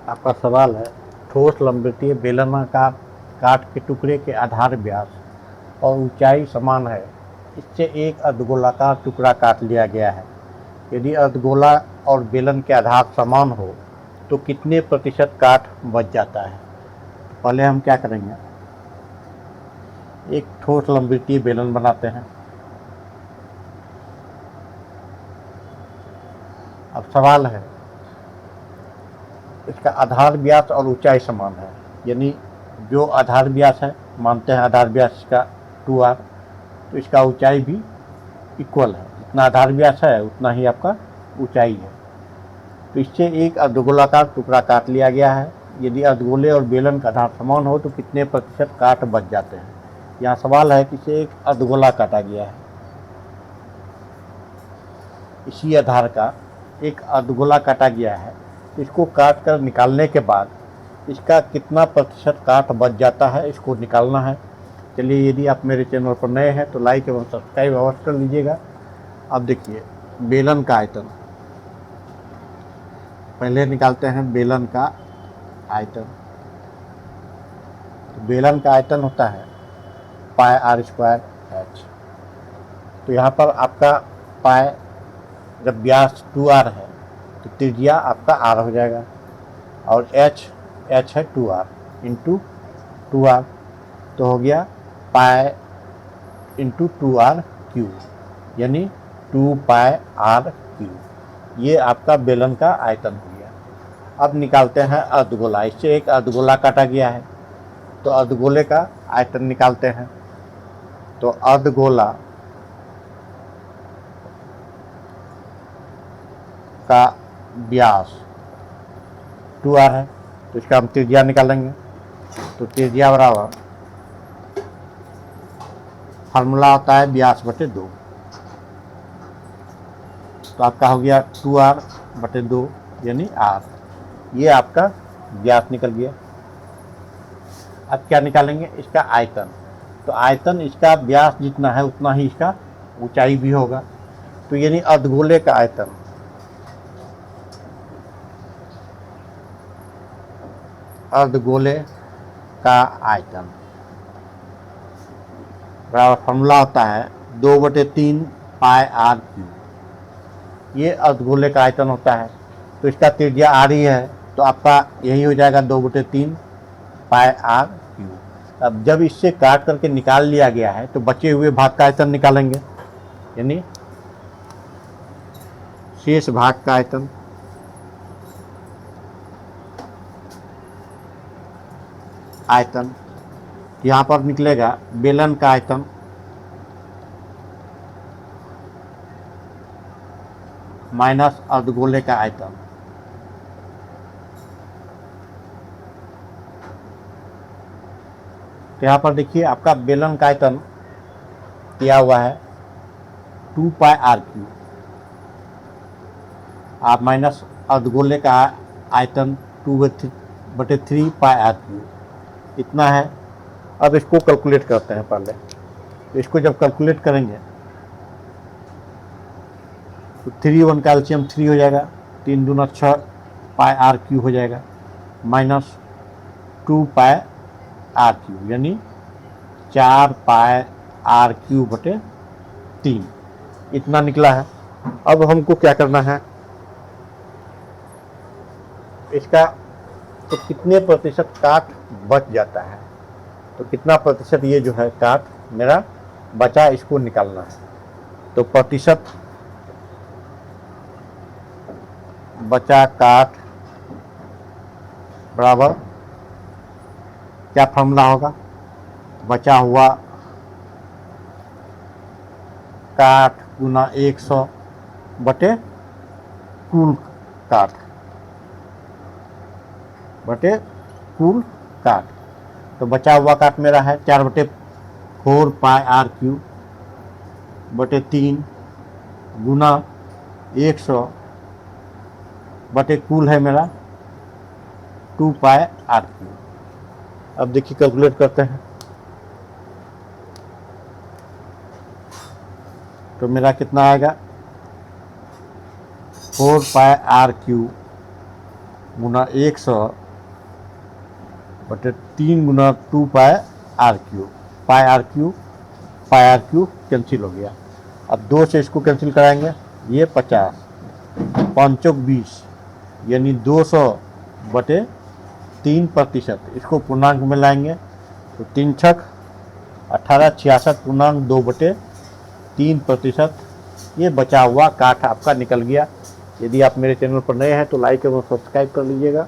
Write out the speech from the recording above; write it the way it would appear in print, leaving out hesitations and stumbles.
आपका सवाल है, ठोस लंबवृत्तीय बेलनाकार काठ के टुकड़े के आधार व्यास और ऊंचाई समान है, इससे एक अर्धगोलाकार टुकड़ा काट लिया गया है। यदि अर्धगोला और बेलन के आधार समान हो तो कितने प्रतिशत काठ बच जाता है? पहले हम क्या करेंगे, एक ठोस लंबवृत्तीय बेलन बनाते हैं। अब सवाल है, इसका आधार व्यास और ऊंचाई समान है, यानी जो आधार व्यास है, मानते हैं आधार व्यास इसका 2r, तो इसका ऊंचाई भी इक्वल है। जितना आधार व्यास है उतना ही आपका ऊंचाई है। तो इससे एक अर्धगोलाकार टुकड़ा काट लिया गया है। यदि अर्धगोले और बेलन का आधार समान हो तो कितने प्रतिशत काट बच जाते हैं? यहाँ सवाल है कि इसे एक अर्धगोला काटा गया है, इसी आधार का एक अर्धगोला काटा गया है। इसको काट कर निकालने के बाद इसका कितना प्रतिशत काट बच जाता है, इसको निकालना है। चलिए, यदि आप मेरे चैनल पर नए हैं तो लाइक एवं सब्सक्राइब अवश्य कर लीजिएगा। अब देखिए, बेलन का आयतन पहले निकालते हैं। बेलन का आयतन, तो बेलन का आयतन होता है पाई r स्क्वायर h। तो यहाँ पर आपका पाई, जब व्यास 2r है तो त्रिज्या आपका r हो जाएगा, और h है 2r इंटू 2r, तो हो गया पाई इंटू 2r क्यूब, यानी 2 पाई r क्यूब। ये आपका बेलन का आयतन हो गया। अब निकालते हैं अर्धगोला। इससे एक अर्धगोला काटा गया है, तो अर्धगोले का आयतन निकालते हैं। तो अर्धगोला का व्यास 2r है, तो इसका हम त्रिज्या निकालेंगे। तो त्रिज्या बराबर फार्मूला होता है व्यास बटे 2, तो आपका हो गया 2r बटे 2 यानी r। ये आपका व्यास निकल गया। अब क्या निकालेंगे, इसका आयतन। तो आयतन इसका व्यास जितना है उतना ही इसका ऊंचाई भी होगा, तो यानी अर्धगोले का आयतन, अर्धगोले का आयतन बराबर फॉर्मूला होता है 2/3 पाई r क्यूब। ये अर्धगोले का आयतन होता है। तो इसका त्रिज्या r ही है, तो आपका यही हो जाएगा 2/3 पाई r क्यूब। अब जब इससे काट करके निकाल लिया गया है तो बचे हुए भाग का आयतन निकालेंगे, यानी शेष भाग का आयतन। यहाँ पर निकलेगा बेलन का आयतन माइनस अर्धगोले का आयतन। तो यहाँ पर देखिए, आपका बेलन का आयतन दिया हुआ है 2 पाई r क्यूब, आप माइनस अर्धगोले का आयतन 2/3 पाई r क्यूब, इतना है। अब इसको कैलकुलेट करते हैं पहले। तो इसको जब कैलकुलेट करेंगे तो 3 1 का एलसीएम 3 हो जाएगा, 3 दूना 6 पाई r क्यूब हो जाएगा, माइनस 2 पाई r क्यूब, यानी 4 पाई r क्यूब बटे 3, इतना निकला है। अब हमको क्या करना है, इसका तो कितने प्रतिशत काट बच जाता है, तो कितना प्रतिशत ये जो है काट मेरा बचा, इसको निकालना है। तो प्रतिशत बचा काट बराबर क्या फॉर्मूला होगा, बचा हुआ काट गुना 100 बटे कुल काट बटे कुल काट। तो बचा हुआ काट मेरा है 4/4 पाई r क्यूब बटे 3 गुना 100 बटे कुल है मेरा 2 पाई r क्यूब। अब देखिए कैलकुलेट करते हैं, तो मेरा कितना आएगा, 4 पाई r क्यूब गुना 100 बटे 3 गुना 2 pi R cube. Pi R cube cancel हो गया। अब 2 से इसको कैंसिल कराएंगे, ये 50, 5 20 यानी 200 बटे 3%। इसको पूर्णांक में लाएंगे तो 3 छक 18, 66 पूर्णांक 2 बटे 3%। ये बचा हुआ काठ आपका निकल गया। यदि आप मेरे चैनल पर नए हैं तो लाइक एवं सब्सक्राइब कर लीजिएगा।